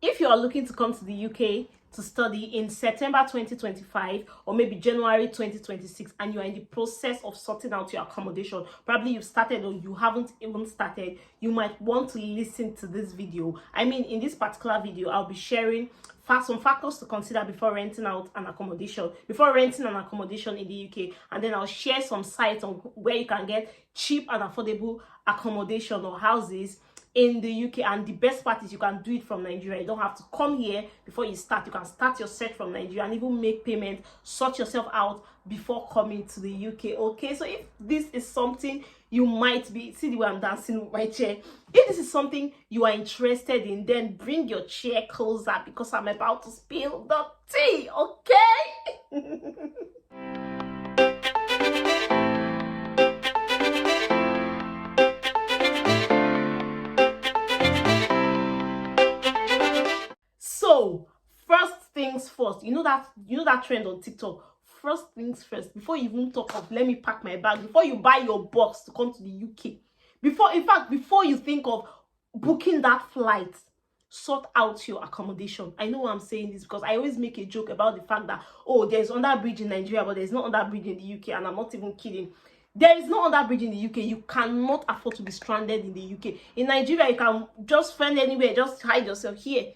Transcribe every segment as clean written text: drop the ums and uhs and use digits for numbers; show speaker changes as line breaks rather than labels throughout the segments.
If you are looking to come to the UK to study in September 2025 or maybe January 2026 and you are in the process of sorting out your accommodation, probably you've started or you haven't even started, you might want to listen to this video. I mean, in this particular video, I'll be sharing some factors to consider before renting out an accommodation, in the UK, and then I'll share some sites on where you can get cheap and affordable accommodation or houses in the UK. And the best part is you can do it from Nigeria. You don't have to come here before you start. You can start your search from Nigeria and even make payment, sort yourself out before coming to the UK. Okay, so if this is something you might be, see the way I'm dancing with my chair, if this is something you are interested in, then bring your chair closer because I'm about to spill the tea. Okay. So, first things first, you know that trend on TikTok. First things first, before you even talk of let me pack my bag, before you buy your box to come to the UK, before you think of booking that flight, sort out your accommodation. I know I'm saying this because I always make a joke about the fact that, oh, there's under bridge in Nigeria, but there's no under bridge in the UK, and I'm not even kidding. There is no under bridge in the UK. You cannot afford to be stranded in the UK. In Nigeria, you can just find anywhere, just hide yourself here.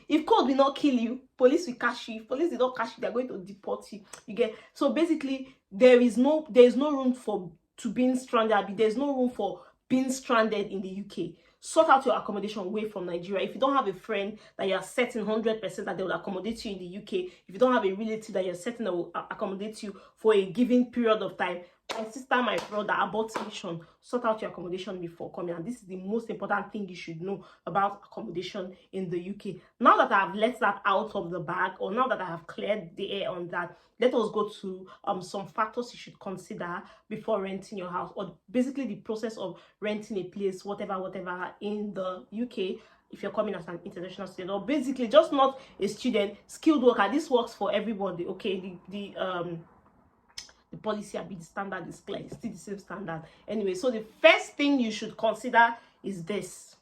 If code will not kill you, police will catch you. If police will not catch you, they're going to deport you. You get, so basically there is no room to being stranded. There's no room for being stranded in the UK. Sort out your accommodation away from Nigeria. If you don't have a friend that you're certain 100% that they will accommodate you in the UK, if you don't have a relative that you're certain that will accommodate you for a given period of time, my sister, my brother, abort mission, sort out your accommodation before coming. And this is the most important thing you should know about accommodation in the UK. Now that I have let that out of the bag, or now that I have cleared the air on that, let us go to some factors you should consider before renting your house, or basically the process of renting a place, whatever in the UK. If you're coming as an international student, or basically just not a student, skilled worker, this works for everybody. Okay, the policy, the standard is clear. It's still the same standard. Anyway, so the first thing you should consider is this.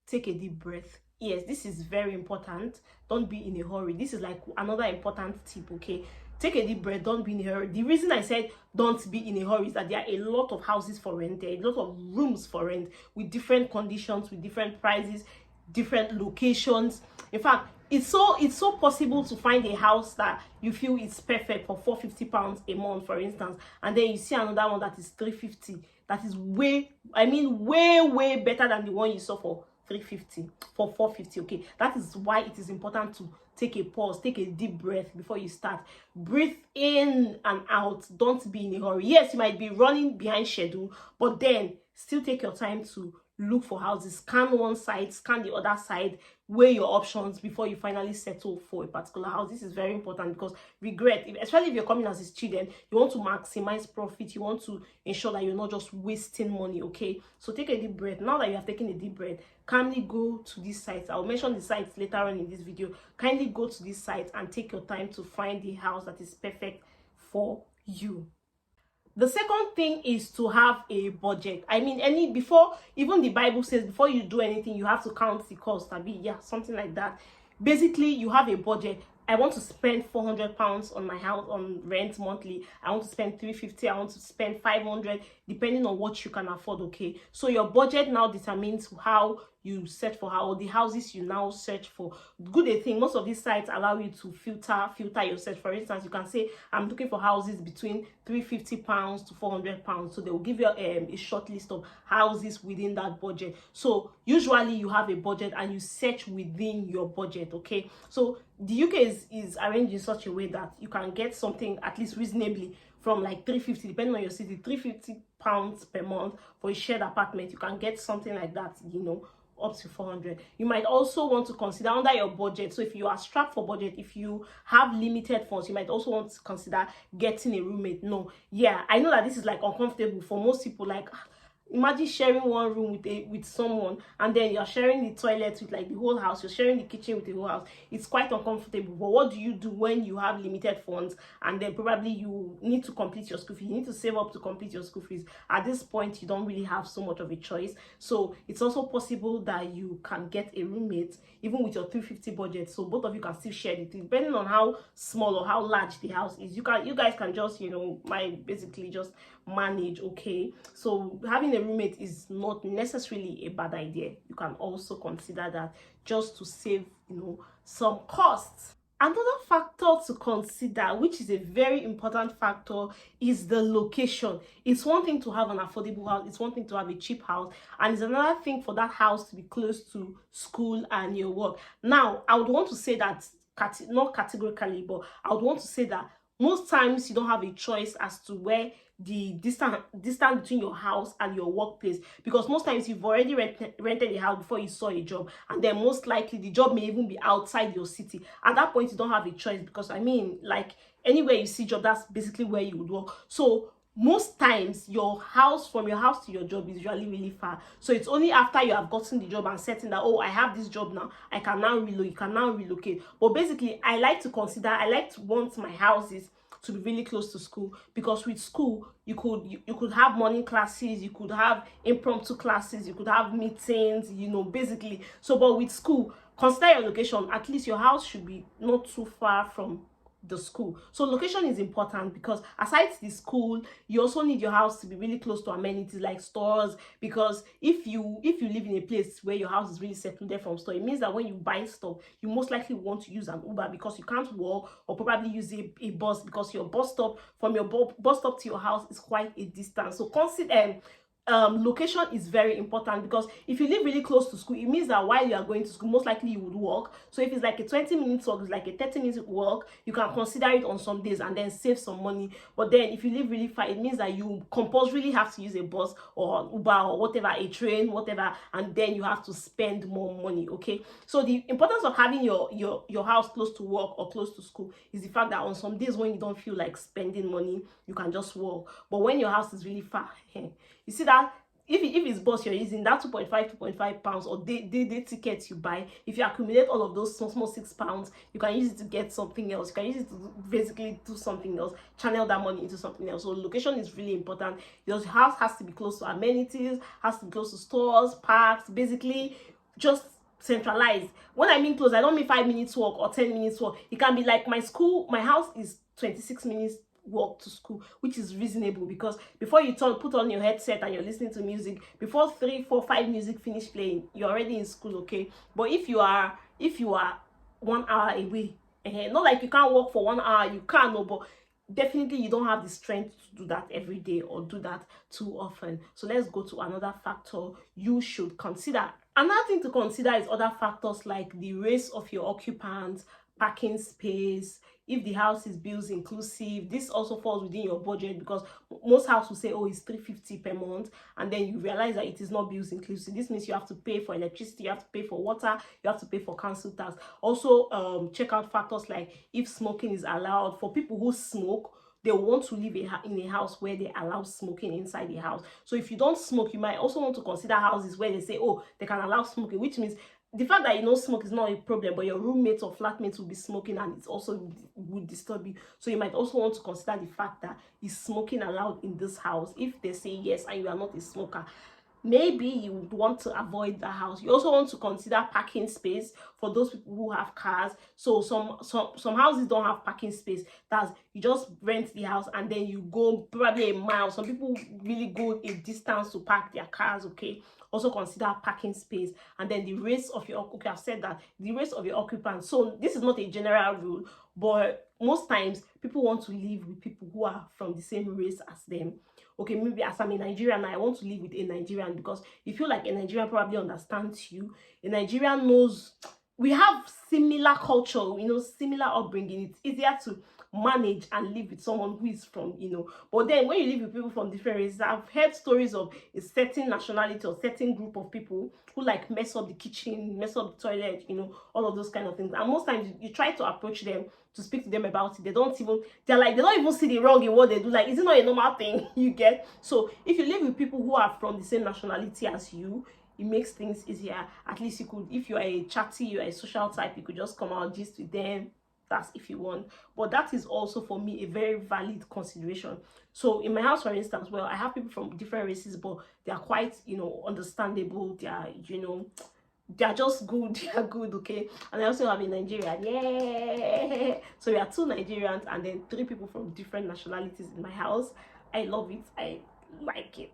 Take a deep breath. Yes, this is very important. Don't be in a hurry. This is like another important tip, okay? Take a deep breath. Don't be in a hurry. The reason I said don't be in a hurry is that there are a lot of houses for rent. There are a lot of rooms for rent with different conditions, with different prices, different locations. In fact, it's so possible to find a house that you feel is perfect for £450 a month, for instance, and then you see another one that is £350. That is way better than the one you saw for £450. Okay, that is why it is important to take a pause, take a deep breath before you start. Breathe in and out. Don't be in a hurry. Yes, you might be running behind schedule, but then still take your time to look for houses. Scan one side, scan the other side, weigh your options before you finally settle for a particular house. This is very important because especially if you're coming as a student, you want to maximize profit. You want to ensure that you're not just wasting money. Okay, so take a deep breath. Now that you have taken a deep breath, kindly go to these sites. I'll mention the sites later on in this video. Kindly go to these sites and take your time to find the house that is perfect for you. The second thing is to have a budget. I mean, even the Bible says before you do anything, you have to count the cost. Something like that. Basically, you have a budget. I want to spend £400 on my house on rent monthly. I want to spend £350. I want to spend £500, depending on what you can afford. Okay, so your budget now determines how you search for the houses you now search for. Good thing, most of these sites allow you to filter your search. For instance, you can say I'm looking for houses between £350 to £400. So they will give you a short list of houses within that budget. So usually you have a budget and you search within your budget. Okay, so the UK is arranged in such a way that you can get something at least reasonably from like £350, depending on your city, £350 per month for a shared apartment. You can get something like that, up to 400. You might also want to consider under your budget. So if you are strapped for budget, if you have limited funds, you might also want to consider getting a roommate. I know that this is like uncomfortable for most people. Like, imagine sharing one room with someone, and then you're sharing the toilet with like the whole house, you're sharing the kitchen with the whole house. It's quite uncomfortable. But what do you do when you have limited funds, and then probably you need to complete your school fees, you need to save up to complete your school fees? At this point, you don't really have so much of a choice. So it's also possible that you can get a roommate even with your 350 budget, so both of you can still share the thing, depending on how small or how large the house is. You guys can just, you know, basically just manage. Okay, so having a roommate is not necessarily a bad idea. You can also consider that, just to save, you know, some costs. Another factor to consider, which is a very important factor, is the location. It's one thing to have an affordable house, it's one thing to have a cheap house, and it's another thing for that house to be close to school and your work. Now, I would want to say that, not categorically, but I would want to say that most times you don't have a choice as to where the distance between your house and your workplace, because most times you've already rented a house before you saw a job, and then most likely the job may even be outside your city. At that point, you don't have a choice, because I mean, like, anywhere you see job, that's basically where you would work. So most times from your house to your job is usually really far. So it's only after you have gotten the job and certain that, oh, I have this job now, I can now relocate, you can now relocate. But basically, I like to want my houses to be really close to school, because with school you could have morning classes, you could have impromptu classes, you could have meetings, you know, basically. So but with school, consider your location. At least your house should be not too far from the school. So location is important, because aside the school, you also need your house to be really close to amenities like stores, because if you live in a place where your house is really secluded from store, it means that when you buy stuff, you most likely want to use an Uber, because you can't walk, or probably use a bus, because your bus stop from your bus stop to your house is quite a distance. So consider location is very important, because if you live really close to school, it means that while you are going to school, most likely you would walk. So if it's like a 20-minute walk, it's like a 30-minute walk, you can consider it on some days and then save some money. But then if you live really far, it means that you compulsorily have to use a bus or an Uber or whatever, a train, whatever, and then you have to spend more money. Okay, so the importance of having your house close to work or close to school is the fact that on some days when you don't feel like spending money, you can just walk. But when your house is really far, you see that if it's bus you're using, that 2.5 pounds, or day tickets you buy, if you accumulate all of those small £6, you can use it to get something else. You can use it to basically do something else, channel that money into something else. So location is really important. Your house has to be close to amenities, has to be close to stores, parks, basically just centralized. When I mean close, I don't mean 5 minutes walk or 10 minutes walk. It can be like my house is 26 minutes walk to school, which is reasonable, because before you put on your headset and you're listening to music, before 3, 4, 5 music finish playing, you're already in school. Okay, but if you are 1 hour away, not like you can't walk for 1 hour, you can, no, but definitely you don't have the strength to do that every day or do that too often. So let's go to another factor you should consider. Another thing to consider is other factors like the race of your occupants, parking space, if the house is bills inclusive. This also falls within your budget, because most houses will say, oh, it's 350 per month, and then you realize that it is not bills inclusive. This means you have to pay for electricity, you have to pay for water, you have to pay for council tax. Also check out factors like if smoking is allowed. For people who smoke, they want to live in a house where they allow smoking inside the house. So if you don't smoke, you might also want to consider houses where they say, oh, they can allow smoking, which means the fact that you know smoke is not a problem, but your roommates or flatmates will be smoking, and it also would disturb you. So you might also want to consider the fact that is smoking allowed in this house. If they say yes and you are not a smoker, maybe you would want to avoid the house. You also want to consider parking space for those people who have cars. So some houses don't have parking space. That's, you just rent the house and then you go probably a mile. Some people really go a distance to park their cars. Okay, also consider parking space. And then the race of your, okay, I've said that, the race of your occupants. So this is not a general rule, but most times people want to live with people who are from the same race as them. Okay, maybe as I'm a Nigerian, I want to live with a Nigerian, because you feel like a Nigerian probably understands you. A Nigerian knows we have similar culture, you know, similar upbringing. It's easier to manage and live with someone who is from, but then when you live with people from different races, I've heard stories of a certain nationality or certain group of people who like mess up the kitchen, mess up the toilet, all of those kind of things. And most times you try to approach them to speak to them about it, they don't even see the wrong in what they do. Like, is it not a normal thing? You get? So if you live with people who are from the same nationality as you, it makes things easier. At least you could, if you are a chatty, you are a social type, you could just come out, gist with them. That's if you want. But that is also for me a very valid consideration. So in my house, for instance, well, I have people from different races, but they are quite, understandable. They are, they are just good. They are good, okay? And I also have a Nigerian. Yeah. So we are 2 Nigerians and then 3 people from different nationalities in my house. I love it. I like it.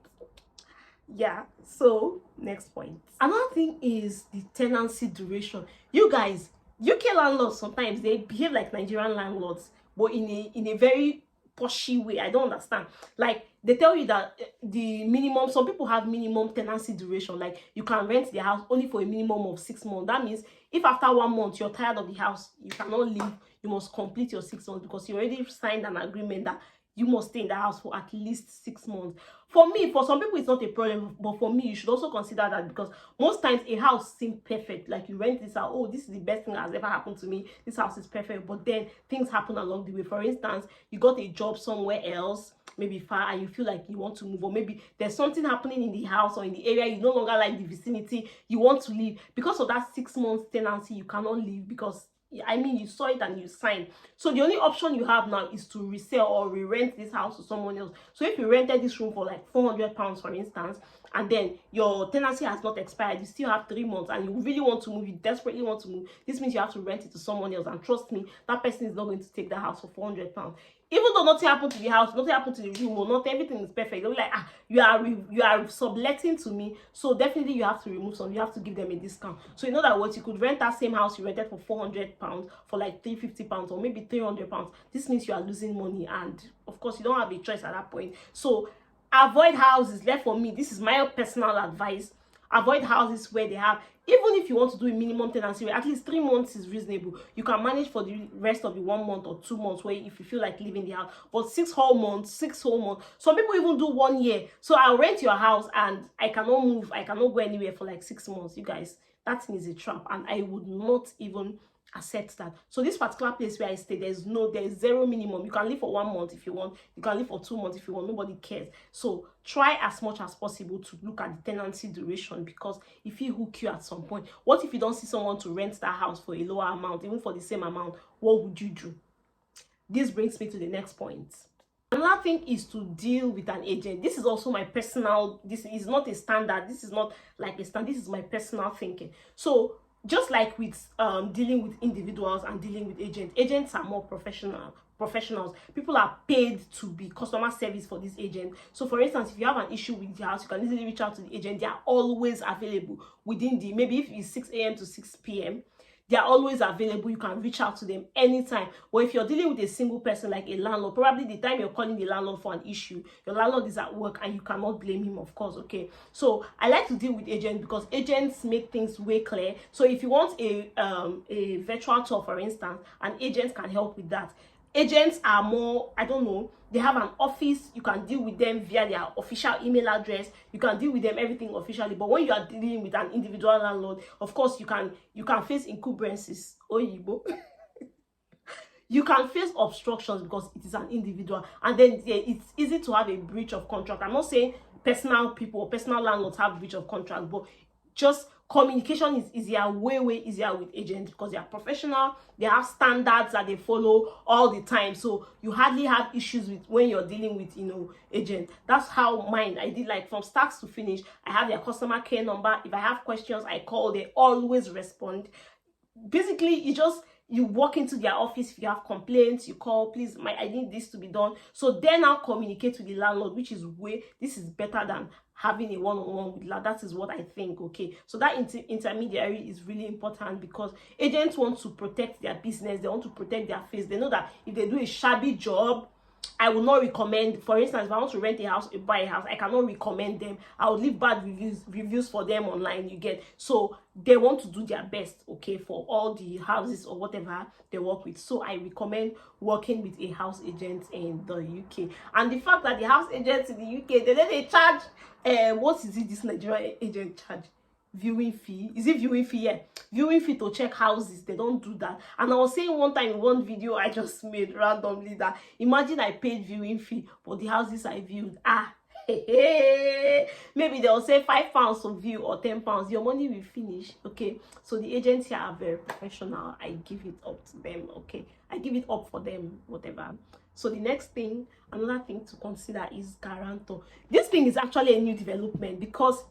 Yeah. So next point. Another thing is the tenancy duration. You guys, UK landlords sometimes they behave like Nigerian landlords, but in a very pushy way. I don't understand. Like, they tell you that the minimum, some people have minimum tenancy duration. Like, you can rent the house only for a minimum of 6 months. That means if after 1 month you're tired of the house, you cannot leave. You must complete your 6 months because you already signed an agreement that you must stay in the house for at least 6 months. For me, for some people, it's not a problem, but for me, you should also consider that because most times a house seems perfect. Like, you rent this out, oh, this is the best thing that has ever happened to me. This house is perfect, but then things happen along the way. For instance, you got a job somewhere else, maybe far, and you feel like you want to move, or maybe there's something happening in the house or in the area, you no longer like the vicinity, you want to leave. Because of that 6 months tenancy, you cannot leave because you saw it and you signed. So the only option you have now is to resell or re-rent this house to someone else. So if you rented this room for like £400, for instance, and then your tenancy has not expired, you still have 3 months, and you really want to move, you desperately want to move, this means you have to rent it to someone else. And trust me, that person is not going to take that house for £400. Even though nothing happened to the house, nothing happened to the room, or not everything is perfect, they'll be like, you are subletting to me, so definitely you have to remove some, you have to give them a discount. So in other words, you could rent that same house you rented for £400 for like £350 or maybe £300. This means you are losing money, and of course you don't have a choice at that point. So avoid houses. Left for me, this is my personal advice. Avoid houses where they have, even if you want to do a minimum tenancy, at least 3 months is reasonable. You can manage for the rest of the 1 month or 2 months where if you feel like leaving the house. But 6 whole months. Some people even do 1 year. So I'll rent your house and I cannot move. I cannot go anywhere for like 6 months. You guys, that thing is a trap, and I would not even accept that. So this particular place where I stay, there's zero minimum. You can live for 1 month if you want, you can live for 2 months if you want, nobody cares. So try as much as possible to look at the tenancy duration, because if you hook you at some point, what if you don't see someone to rent that house for a lower amount, even for the same amount? What would you do? This brings me to the next point. Another thing is to deal with an agent. This is also my personal, this is not a standard, this is not like a standard, this is my personal thinking. So just like with dealing with individuals and dealing with agents are more professionals. People are paid to be customer service for this agent. So for instance, if you have an issue with the house, you can easily reach out to the agent. They are always available within the, maybe if it's 6 a.m. to 6 p.m. they are always available. You can reach out to them anytime. But if you're dealing with a single person like a landlord, probably the time you're calling the landlord for an issue, your landlord is at work and you cannot blame him, of course, okay? So I like to deal with agents because agents make things way clear. So if you want a virtual tour, for instance, an agent can help with that. Agents are more, I don't know, they have an office. You can deal with them via their official email address. You can deal with them everything officially. But when you are dealing with an individual landlord, of course you can face encumbrances. Oyibo. You can face obstructions because it is an individual, and then it's easy to have a breach of contract. I'm not saying personal people or personal landlords have breach of contract, but just communication is easier, way easier with agents because they are professional. They have standards that they follow all the time, so you hardly have issues with when you're dealing with agents. That's how mine, I did, like from start to finish. I have their customer care number. If I have questions, I call. They always respond. Basically, you walk into their office. If you have complaints, you call, please, I need this to be done. So then I'll communicate with the landlord, which is this is better than having a one-on-one with landlord. That is what I think, okay? So that intermediary is really important because agents want to protect their business. They want to protect their face. They know that if they do a shabby job, I will not recommend. For instance, if I want to rent a house, buy a house, I cannot recommend them. I will leave bad reviews for them online, you get. So they want to do their best, okay, for all the houses or whatever they work with. So I recommend working with a house agent in the UK. And the fact that the house agents in the UK, they charge what is it this Nigerian agent charge? Viewing fee. Is it viewing fee? Yeah, viewing fee to check houses. They don't do that. And I was saying one time in one video I just made randomly that imagine I paid viewing fee for the houses I viewed. Maybe they'll say £5 to view or £10. Your money will finish. Okay, so the agents here are very professional. I give it up to them. Okay, I give it up for them, whatever. So the next thing, another thing to consider is guarantor. This thing is actually a new development because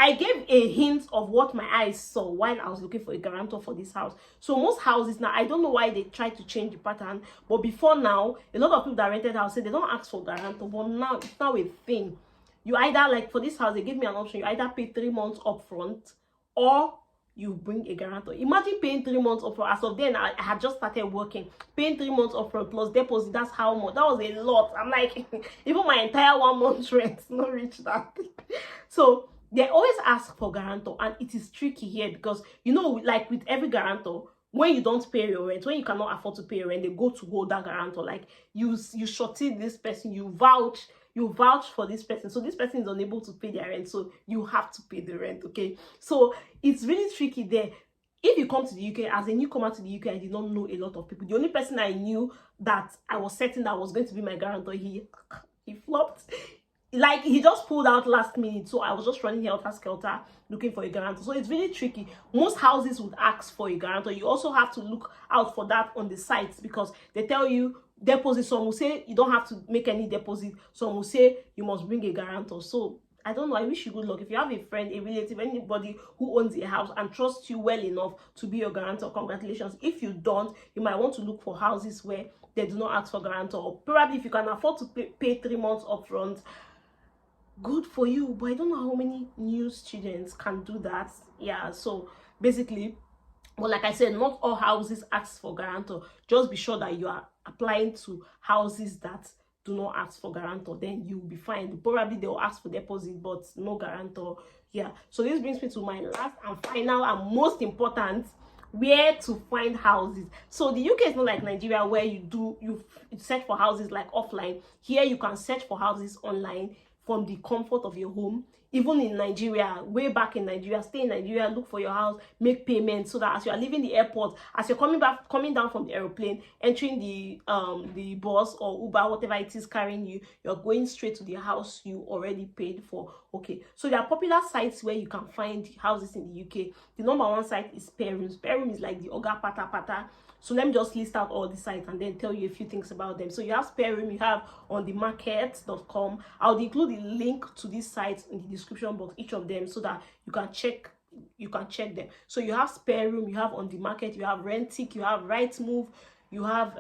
I gave a hint of what my eyes saw while I was looking for a guarantor for this house. So most houses now, I don't know why they try to change the pattern, but before now, a lot of people that rented house say they don't ask for guarantor, but now it's now a thing. You either, like for this house, they gave me an option. You either pay 3 months upfront or you bring a guarantor. Imagine paying 3 months upfront. As of then, I had just started working. Paying 3 months upfront plus deposit, that's how much. That was a lot. I'm like, even my entire 1 month's rent not reach that. So they always ask for guarantor, and it is tricky here because, you know, like with every guarantor, when you don't pay your rent, when you cannot afford to pay your rent, they go to hold that guarantor. Like you shorted this person, you vouch for this person, so this person is unable to pay their rent, so you have to pay the rent. Okay, so it's really tricky there. If you come to the UK as a newcomer to the UK, I did not know a lot of people. The only person I knew that I was certain that was going to be my guarantor, he flopped. Like, he just pulled out last minute, so I was just running helter-skelter looking for a guarantor. So it's really tricky. Most houses would ask for a guarantor. You also have to look out for that on the sites because they tell you deposit. Some will say you don't have to make any deposit. Some will say you must bring a guarantor. So I don't know. I wish you good luck. If you have a friend, a relative, anybody who owns a house and trusts you well enough to be your guarantor, congratulations. If you don't, you might want to look for houses where they do not ask for guarantor. Or probably if you can afford to pay 3 months upfront, good for you. But I don't know how many new students can do that. Yeah, so basically, but like I said, not all houses ask for guarantor. Just be sure that you are applying to houses that do not ask for guarantor, then you'll be fine. Probably they'll ask for deposit but no guarantor. Yeah, so this brings me to my last and final and most important, where to find houses. So the UK is not like Nigeria where you search for houses like offline. Here you can search for houses online from the comfort of your home. Even in Nigeria, way back in Nigeria, stay in Nigeria, look for your house, make payments, so that as you are leaving the airport, as you're coming down from the aeroplane, entering the bus or Uber, whatever it is carrying you, you're going straight to the house you already paid for. Okay, so there are popular sites where you can find houses in the UK. The number one site is Spare Rooms. Spare Room is like the Oga Pata Pata. So let me just list out all the sites and then tell you a few things about them. So you have Spare Room, you have onthemarket.com. I'll include the link to these sites in the description box, each of them, so that you can check them. So you have Spare Room, you have On The Market, you have Rentic, you have Rightmove, you have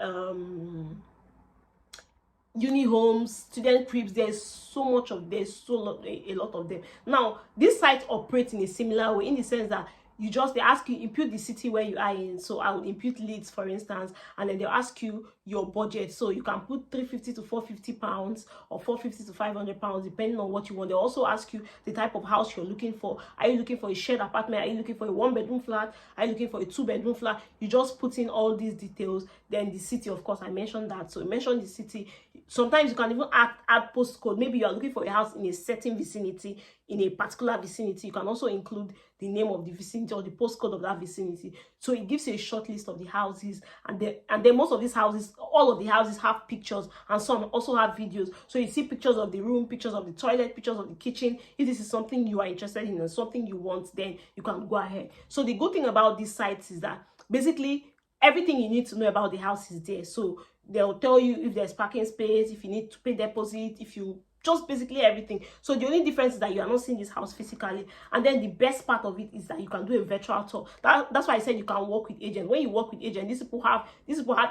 uni homes, student cribs. There's so much of a lot of them. Now these sites operate in a similar way, in the sense that they ask you input the city where you are in. So I would input Leeds, for instance, and then they'll ask you your budget. So you can put £350 to £450 or £450 to £500, depending on what you want. They'll also ask you the type of house you're looking for. Are you looking for a shared apartment? Are you looking for a 1-bedroom flat? Are you looking for a 2-bedroom flat? You just put in all these details. Then the city, of course, I mentioned that. So you mention the city. Sometimes you can even add postcode. Maybe you are looking for a house in a certain vicinity, in a particular vicinity. You can also include the name of the vicinity or the postcode of that vicinity. So it gives you a short list of the houses, and then most of these houses, all of the houses have pictures, and some also have videos. So you see pictures of the room, pictures of the toilet, pictures of the kitchen. If this is something you are interested in and something you want, then you can go ahead. So the good thing about these sites is that basically everything you need to know about the house is there. So they'll tell you if there's parking space, if you need to pay deposit, if you just basically everything. So the only difference is that you are not seeing this house physically, and then the best part of it is that you can do a virtual tour. That's why I said you can work with agents. When you work with agents, these people have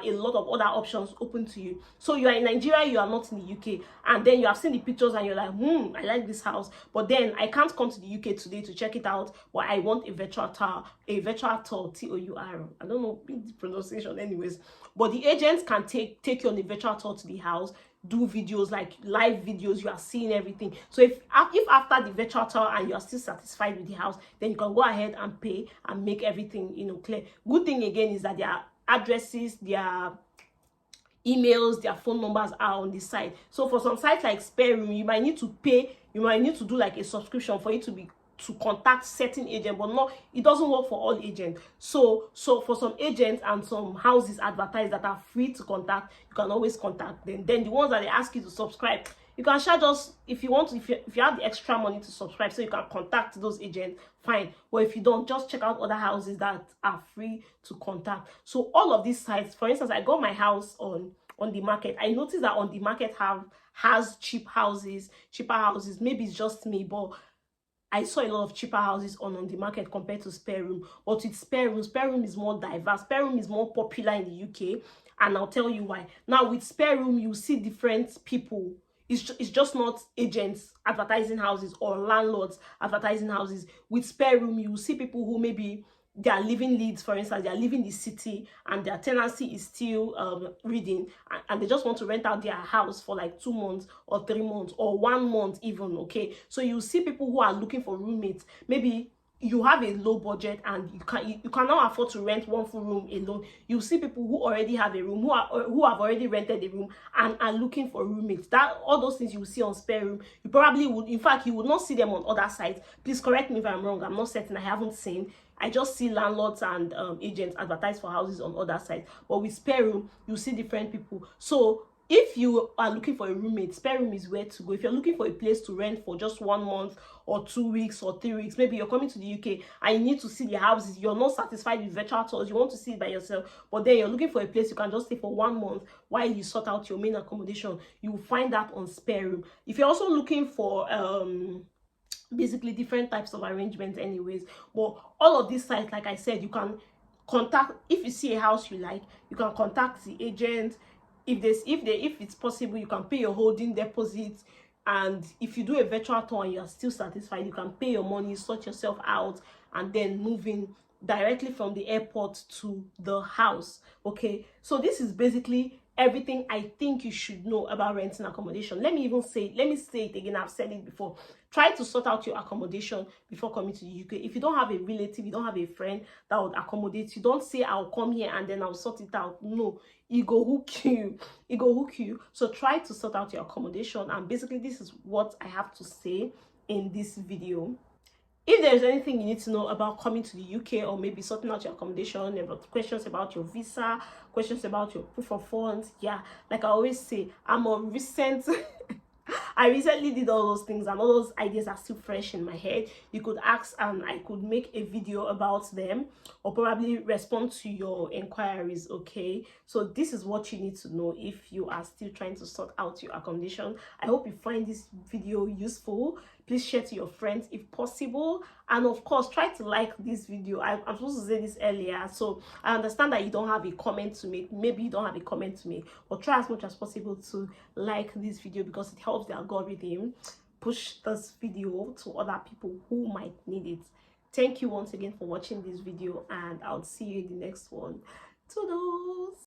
a lot of other options open to you. So you are in Nigeria, you are not in the UK, and then you have seen the pictures and you're like, I like this house, but then I can't come to the UK today to check it out, but I want a virtual tour, TOUR. I don't know the pronunciation anyways, but the agents can take you on a virtual tour to the house, do videos, like live videos. You are seeing everything. So if after the virtual tour and you are still satisfied with the house, then you can go ahead and pay and make everything, you know, clear. Good thing again is that their addresses, their emails, their phone numbers are on the site. So for some sites like Spare Room, you might need to pay, you might need to do like a subscription for it to contact certain agent, but no, it doesn't work for all agents. So for some agents and some houses advertised that are free to contact, you can always contact them. Then the ones that they ask you to subscribe, you can charge us if you want to, if you have the extra money to subscribe, so you can contact those agents, fine. But if you don't, just check out other houses that are free to contact. So all of these sites, for instance, I got my house on the market. I noticed that on the market has cheaper houses. Maybe it's just me, but I saw a lot of cheaper houses on the market compared to Spare Room. But with Spare Room is more diverse. Spare Room is more popular in the UK, and I'll tell you why. Now with Spare Room, you see different people. It's just not agents advertising houses or landlords advertising houses. With Spare Room, you see people who maybe they are living Leeds, for instance, they are living the city and their tenancy is still reading, and they just want to rent out their house for like 2 months or 3 months or 1 month even, okay? So you see people who are looking for roommates. Maybe you have a low budget and you cannot afford to rent one full room alone. You see people who already have a room, who have already rented a room and are looking for roommates. That all those things you will see on Spare Room, you probably would, in fact, you would not see them on other sites. Please correct me if I'm wrong. I'm not certain. I haven't seen. I just see landlords and agents advertise for houses on other sites. But with Spare Room, you see different people. So if you are looking for a roommate, Spare Room is where to go. If you're looking for a place to rent for just 1 month or 2 weeks or 3 weeks, maybe you're coming to the UK and you need to see the houses, you're not satisfied with virtual tours, you want to see it by yourself, but then you're looking for a place you can just stay for 1 month while you sort out your main accommodation, you will find that on Spare Room. If you're also looking for basically different types of arrangements anyways, but all of these sites, like I said, you can contact. If you see a house you like, you can contact the agent. If it's possible, you can pay your holding deposit, and if you do a virtual tour and you are still satisfied, you can pay your money, sort yourself out, and then move in directly from the airport to the house. Okay, so this is basically everything I think you should know about renting accommodation. Let me say it again. I've said it before. Try to sort out your accommodation before coming to the UK. If you don't have a relative, you don't have a friend that would accommodate you, don't say I'll come here and then I'll sort it out. No, it go hook you. So try to sort out your accommodation, and basically this is what I have to say in this video. If there's anything you need to know about coming to the UK, or maybe sorting out your accommodation, about questions about your visa, questions about your proof of funds, yeah, like I always say, I'm on recent I recently did all those things, and all those ideas are still fresh in my head. You could ask and I could make a video about them, or probably respond to your inquiries, okay? So this is what you need to know if you are still trying to sort out your accommodation. I hope you find this video useful. Please share to your friends if possible, and of course try to like this video. I'm supposed to say this earlier, so I understand that you don't have a comment to make. Maybe you don't have a comment to make, but try as much as possible to like this video, because it helps the algorithm push this video to other people who might need it. Thank you once again for watching this video, and I'll see you in the next one. Toodles.